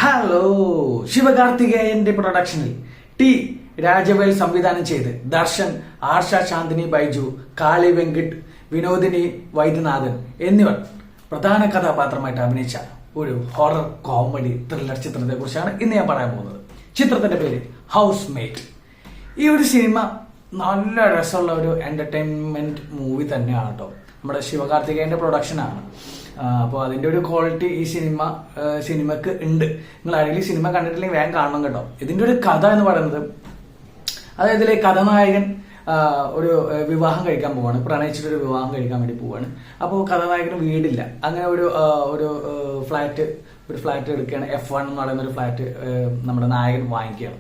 Hello. ശിവകാർത്തികേയന്റെ പ്രൊഡക്ഷനിൽ T രാജവേൽ സംവിധാനം ചെയ്ത് ദർശൻ, ആർഷ ചാന്ദിനി ബൈജു, കാളി വെങ്കിട്ട്, വിനോദിനി വൈദ്യനാഥൻ എന്നിവർ പ്രധാന കഥാപാത്രമായിട്ട് അഭിനയിച്ച ഒരു ഹൊറർ കോമഡി ത്രില്ലർ ചിത്രത്തെ കുറിച്ചാണ് ഇന്ന് ഞാൻ പറയാൻ പോകുന്നത്. ചിത്രത്തിന്റെ പേര് ഹൗസ് മേറ്റ്. ഈ ഒരു സിനിമ നല്ല രസമുള്ള ഒരു എന്റർടൈൻമെന്റ് മൂവി തന്നെയാണ് കേട്ടോ. നമ്മുടെ ശിവകാർത്തികേയന്റെ പ്രൊഡക്ഷനാണ്. അപ്പോൾ അതിന്റെ ഒരു ക്വാളിറ്റി ഈ സിനിമക്ക് ഉണ്ട്. നിങ്ങൾ ആരെങ്കിലും സിനിമ കണ്ടിട്ടില്ലെങ്കിൽ വേഗം കാണണം കേട്ടോ. ഇതിന്റെ ഒരു കഥ എന്ന് പറയുന്നത്, അതായത് ഇതിലെ കഥാനായകൻ ഒരു വിവാഹം കഴിക്കാൻ പോവാണ്, പ്രണയിച്ചിട്ടൊരു വിവാഹം കഴിക്കാൻ വേണ്ടി പോവാണ്. അപ്പോൾ കഥാനായകന് വീടില്ല. അങ്ങനെ ഒരു ഫ്ലാറ്റ് എടുക്കുകയാണ്. F1 എന്ന് പറയുന്ന ഒരു ഫ്ലാറ്റ് നമ്മുടെ നായകൻ വാങ്ങിക്കുകയാണ്.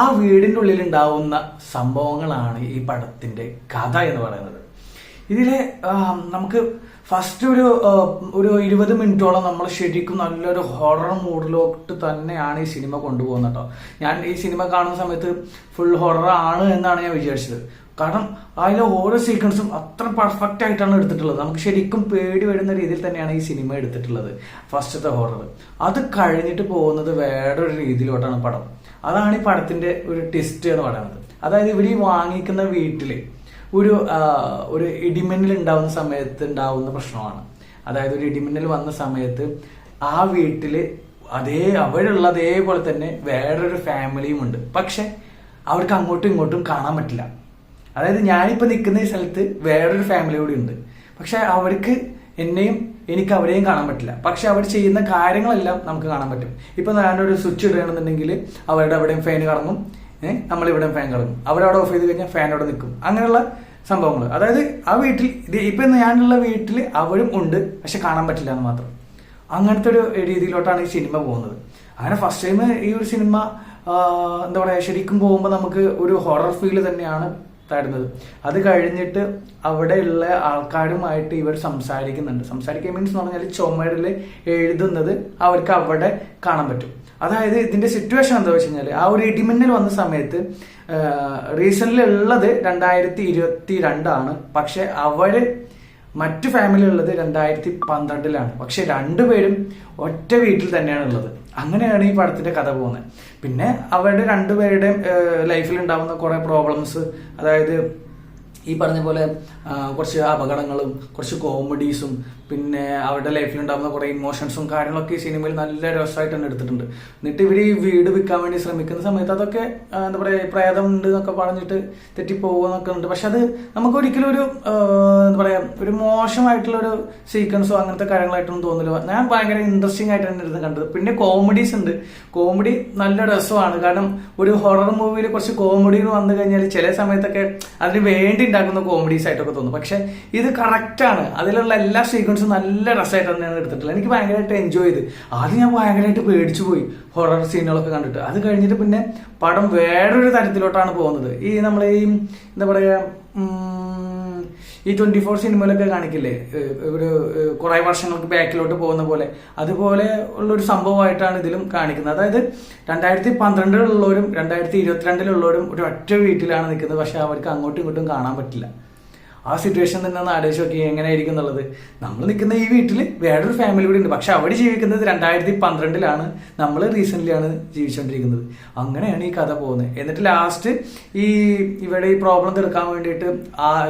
ആ വീടിന്റെ ഉള്ളിൽ ഉണ്ടാവുന്ന സംഭവങ്ങളാണ് ഈ പടത്തിന്റെ കഥ എന്ന് പറയുന്നത്. ഇതിലെ നമുക്ക് ഫസ്റ്റ് ഒരു 20 മിനിറ്റോളം നമ്മൾ ശരിക്കും നല്ലൊരു ഹൊറർ മൂഡിലോട്ട് തന്നെയാണ് ഈ സിനിമ കൊണ്ടുപോകുന്നത് കേട്ടോ. ഞാൻ ഈ സിനിമ കാണുന്ന സമയത്ത് ഫുൾ ഹൊറർ ആണ് എന്നാണ് ഞാൻ വിചാരിച്ചത്. കാരണം അതിലെ ഓരോ സീക്വൻസും അത്ര പെർഫെക്റ്റ് ആയിട്ടാണ് എടുത്തിട്ടുള്ളത്. നമുക്ക് ശരിക്കും പേടി വരുന്ന രീതിയിൽ തന്നെയാണ് ഈ സിനിമ എടുത്തിട്ടുള്ളത്. ഫസ്റ്റത്തെ ഹൊറർ അത് കഴിഞ്ഞിട്ട് പോകുന്നത് വേറൊരു രീതിയിലോട്ടാണ് പടം. അതാണ് ഈ പടത്തിന്റെ ഒരു ട്വിസ്റ്റ് എന്ന് പറയുന്നത്. അതായത് ഇവർ ഈ വാങ്ങിക്കുന്ന വീട്ടില് ഒരു ഇടിമിന്നൽ ഉണ്ടാവുന്ന സമയത്ത് ഉണ്ടാവുന്ന പ്രശ്നമാണ്. അതായത് ഒരു ഇടിമിന്നൽ വന്ന സമയത്ത് ആ വീട്ടില് അവരുള്ള അതേപോലെ തന്നെ വേറൊരു ഫാമിലിയും ഉണ്ട്. പക്ഷെ അവർക്ക് അങ്ങോട്ടും ഇങ്ങോട്ടും കാണാൻ പറ്റില്ല. അതായത് ഞാനിപ്പോ നിൽക്കുന്ന ഈ സ്ഥലത്ത് വേറൊരു ഫാമിലി കൂടി ഉണ്ട്. പക്ഷെ അവർക്ക് എനിക്ക് അവരെയും കാണാൻ പറ്റില്ല. പക്ഷെ അവർ ചെയ്യുന്ന കാര്യങ്ങളെല്ലാം നമുക്ക് കാണാൻ പറ്റും. ഇപ്പൊ ഞാനൊരു സ്വിച്ച് ഇടുകയാണെന്നുണ്ടെങ്കിൽ അവരുടെ അവിടെയും ഫാൻ കറങ്ങും, നമ്മളിവിടെ ഫാൻ കറങ്ങും. അവരവിടെ ഓഫ് ചെയ്ത് കഴിഞ്ഞാൽ ഫാൻ അവിടെ നിൽക്കും. അങ്ങനെയുള്ള സംഭവങ്ങൾ. അതായത് ആ വീട്ടിൽ ഇപ്പൊ ഞാനുള്ള വീട്ടിൽ അവരും ഉണ്ട്, പക്ഷെ കാണാൻ പറ്റില്ല എന്ന് മാത്രം. അങ്ങനത്തെ ഒരു രീതിയിലോട്ടാണ് ഈ സിനിമ പോകുന്നത്. അങ്ങനെ ഫസ്റ്റ് ടൈം ഈ ഒരു സിനിമ എന്താ പറയാ, ശരിക്കും പോകുമ്പോൾ നമുക്ക് ഒരു ഹൊറർ ഫീല് തന്നെയാണ് തരുന്നത്. അത് കഴിഞ്ഞിട്ട് അവിടെയുള്ള ആൾക്കാരുമായിട്ട് ഇവർ സംസാരിക്കുക മീൻസ് എന്ന് പറഞ്ഞാൽ ചുമരിൽ എഴുതുന്നത് അവർക്ക് അവിടെ കാണാൻ പറ്റും. അതായത് ഇതിന്റെ സിറ്റുവേഷൻ എന്താ വെച്ച് കഴിഞ്ഞാൽ, ആ ഒരു ഇടിമിന്നൽ വന്ന സമയത്ത് റീസെന്റ് ഉള്ളത് 2022 പക്ഷെ അവര് മറ്റു ഫാമിലി ഉള്ളത് 2012 പക്ഷെ രണ്ടുപേരും ഒറ്റ വീട്ടിൽ തന്നെയാണ് ഉള്ളത്. അങ്ങനെയാണ് ഈ പടത്തിന്റെ കഥ പോകുന്നത്. പിന്നെ അവരുടെ രണ്ടുപേരുടെയും ലൈഫിൽ ഉണ്ടാവുന്ന കുറെ പ്രോബ്ലംസ്, അതായത് ഈ പറഞ്ഞ പോലെ കുറച്ച് അപകടങ്ങളും കുറച്ച് കോമഡീസും പിന്നെ അവരുടെ ലൈഫിൽ ഉണ്ടാകുന്ന കുറെ ഇമോഷൻസും കാര്യങ്ങളൊക്കെ ഈ സിനിമയിൽ നല്ല രസമായിട്ട് തന്നെ എടുത്തിട്ടുണ്ട്. എന്നിട്ട് ഇവർ ഈ വീട് വിൽക്കാൻ വേണ്ടി ശ്രമിക്കുന്ന സമയത്ത് അതൊക്കെ എന്താ പറയുക, പ്രേതം ഉണ്ട് എന്നൊക്കെ പറഞ്ഞിട്ട് തെറ്റിപ്പോകുന്നൊക്കെ ഉണ്ട്. പക്ഷെ അത് നമുക്ക് ഒരിക്കലും എന്താ പറയാ, ഒരു മോശമായിട്ടുള്ള ഒരു സീക്വൻസോ അങ്ങനത്തെ കാര്യങ്ങളായിട്ടൊന്നും തോന്നില്ല. ഞാൻ ഭയങ്കര ഇൻട്രസ്റ്റിംഗ് ആയിട്ട് തന്നെ ഇരുന്ന് കണ്ടത്. പിന്നെ കോമഡീസ് ഉണ്ട്. കോമഡി നല്ല രസമാണ്. കാരണം ഒരു ഹൊറർ മൂവിയിൽ കുറച്ച് കോമഡി വന്നു കഴിഞ്ഞാൽ ചില സമയത്തൊക്കെ അതിന് വേണ്ടി ഉണ്ടാക്കുന്ന കോമഡീസ് ആയിട്ടൊക്കെ തോന്നും. പക്ഷെ ഇത് കറക്റ്റാണ്. അതിലുള്ള എല്ലാ സീക്വൻസും നല്ല രസമായിട്ട് തന്നെയാണ് എടുത്തിട്ടുള്ളത്. എനിക്ക് ഭയങ്കരമായിട്ട് എൻജോയ് ചെയ്ത്. ആദ്യം ഞാൻ ഭയങ്കരമായിട്ട് പേടിച്ചു പോയി ഹൊറർ സീനുകളൊക്കെ കണ്ടിട്ട്. അത് കഴിഞ്ഞിട്ട് പിന്നെ പടം വേറൊരു തരത്തിലോട്ടാണ് പോകുന്നത്. ഈ നമ്മളെ ഈ എന്താ പറയാ, ഈ 24 സിനിമയിലൊക്കെ കാണിക്കില്ലേ, ഒരു കുറെ വർഷങ്ങൾക്ക് ബാക്കിലോട്ട് പോകുന്ന പോലെ, അതുപോലെ ഉള്ളൊരു സംഭവമായിട്ടാണ് ഇതിലും കാണിക്കുന്നത്. അതായത് 2012 2022 ഒരു ഒറ്റ വീട്ടിലാണ് നിൽക്കുന്നത്. പക്ഷെ അവർക്ക് അങ്ങോട്ടും ഇങ്ങോട്ടും കാണാൻ പറ്റില്ല. ആ സിറ്റുവേഷൻ തന്നെ ഒന്ന് ആലോചിച്ച് നോക്കി എങ്ങനെയായിരിക്കും എന്നുള്ളത്. നമ്മൾ നിൽക്കുന്ന ഈ വീട്ടിൽ വേറൊരു ഫാമിലി കൂടി ഉണ്ട്. പക്ഷെ അവിടെ ജീവിക്കുന്നത് 2012 നമ്മൾ റീസെന്റ് ജീവിച്ചുകൊണ്ടിരിക്കുന്നത്. അങ്ങനെയാണ് ഈ കഥ പോകുന്നത്. എന്നിട്ട് ലാസ്റ്റ് ഇവിടെ ഈ പ്രോബ്ലം തീർക്കാൻ വേണ്ടിയിട്ട്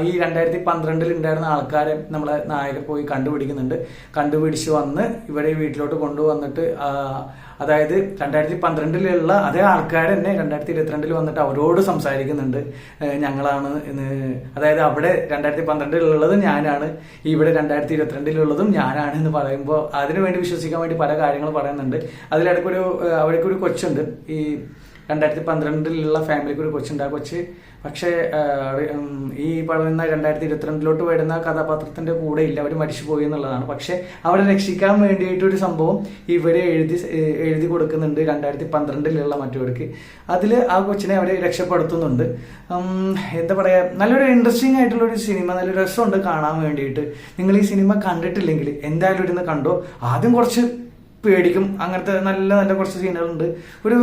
ഈ 2012 ഉണ്ടായിരുന്ന ആൾക്കാരെ നമ്മളെ നായകൻ പോയി കണ്ടുപിടിച്ച് വന്ന് ഇവിടെ ഈ വീട്ടിലോട്ട് കൊണ്ടുവന്നിട്ട്, അതായത് 2012 അതേ ആൾക്കാർ തന്നെ 2022 വന്നിട്ട് അവരോട് സംസാരിക്കുന്നുണ്ട്. ഞങ്ങളാണ് അതായത് അവിടെ 2012 ഞാനാണ്, ഇവിടെ 2022 ഞാനാണ് എന്ന് പറയുമ്പോൾ അതിനുവേണ്ടി വിശ്വസിക്കാൻ വേണ്ടി പല കാര്യങ്ങൾ പറയുന്നുണ്ട്. അവർക്കൊരു കൊച്ചുണ്ട്. ഈ 2012 ഫാമിലിക്ക് ഒരു കൊച്ചുണ്ട്. ആ കൊച്ച് പക്ഷേ ഈ പറയുന്ന 2022 വരുന്ന കഥാപാത്രത്തിന്റെ കൂടെ ഇല്ല, അവർ മരിച്ചുപോയി എന്നുള്ളതാണ്. പക്ഷെ അവരെ രക്ഷിക്കാൻ വേണ്ടിയിട്ടൊരു സംഭവം ഇവരെ എഴുതി കൊടുക്കുന്നുണ്ട് 2012 മറ്റവർക്ക്. അതിൽ ആ കൊച്ചിനെ അവരെ രക്ഷപ്പെടുത്തുന്നുണ്ട്. എന്താ പറയാ, നല്ലൊരു ഇൻട്രസ്റ്റിംഗ് ആയിട്ടുള്ള ഒരു സിനിമ, നല്ല രസമുണ്ട് കാണാൻ വേണ്ടിയിട്ട്. നിങ്ങൾ ഈ സിനിമ കണ്ടിട്ടില്ലെങ്കിൽ എന്തായാലും ഇരുന്ന് കണ്ടോ. ആദ്യം കുറച്ച് പേടിക്കും. അങ്ങനത്തെ നല്ല നല്ല കുറച്ച് സീനുകളുണ്ട്. ഒരു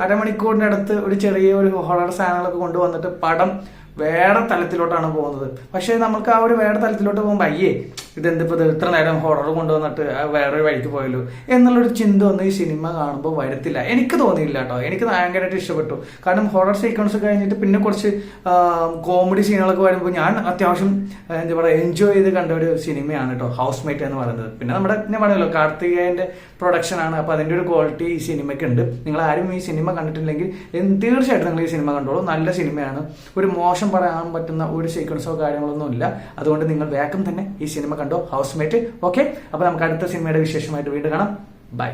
അരമണിക്കൂറിന്റെ അടുത്ത് ഒരു ചെറിയ ഒരു ഹൊറർ സാധനങ്ങളൊക്കെ കൊണ്ടുവന്നിട്ട് പടം വേറെ തലത്തിലോട്ടാണ് പോകുന്നത്. പക്ഷെ നമുക്ക് ആ ഒരു വേറെ തലത്തിലോട്ട് പോകുമ്പോൾ ഇതെന്തിപ്പോ ഇത്ര നേരം ഹൊറർ കൊണ്ടുവന്നിട്ട് വേറൊരു വഴിക്ക് പോയല്ലോ എന്നുള്ളൊരു ചിന്ത ഒന്നും ഈ സിനിമ കാണുമ്പോൾ വരത്തില്ല. എനിക്ക് തോന്നിയില്ല കേട്ടോ. എനിക്ക് ഭയങ്കരമായിട്ട് ഇഷ്ടപ്പെട്ടു. കാരണം ഹൊറർ സീക്വൻസ് കഴിഞ്ഞിട്ട് പിന്നെ കുറച്ച് കോമഡി സീനുകളൊക്കെ വരുമ്പോൾ ഞാൻ അത്യാവശ്യം എന്താ പറയുക എൻജോയ് ചെയ്ത് കണ്ട ഒരു സിനിമയാണ് കേട്ടോ ഹൗസ് മേറ്റ് എന്ന് പറയുന്നത്. പിന്നെ ഞാൻ പറഞ്ഞല്ലോ കാർത്തികേയന്റെ പ്രൊഡക്ഷൻ ആണ്. അപ്പൊ അതിന്റെ ഒരു ക്വാളിറ്റി ഈ സിനിമയ്ക്ക് ഉണ്ട്. നിങ്ങൾ ആരും ഈ സിനിമ കണ്ടിട്ടില്ലെങ്കിൽ തീർച്ചയായിട്ടും നിങ്ങൾ ഈ സിനിമ കണ്ടോളൂ. നല്ല സിനിമയാണ്. ഒരു മോശം പറയാൻ പറ്റുന്ന ഒരു സീക്വൻസോ കാര്യങ്ങളൊന്നും ഇല്ല. അതുകൊണ്ട് നിങ്ങൾ വേഗം തന്നെ ഈ സിനിമ കണ്ടോ, ഹൗസ് മേറ്റ്. ഓക്കെ, അപ്പൊ നമുക്ക് അടുത്ത സിനിമയുടെ വിശേഷമായിട്ട് വീണ്ടും കാണാം. ബൈ.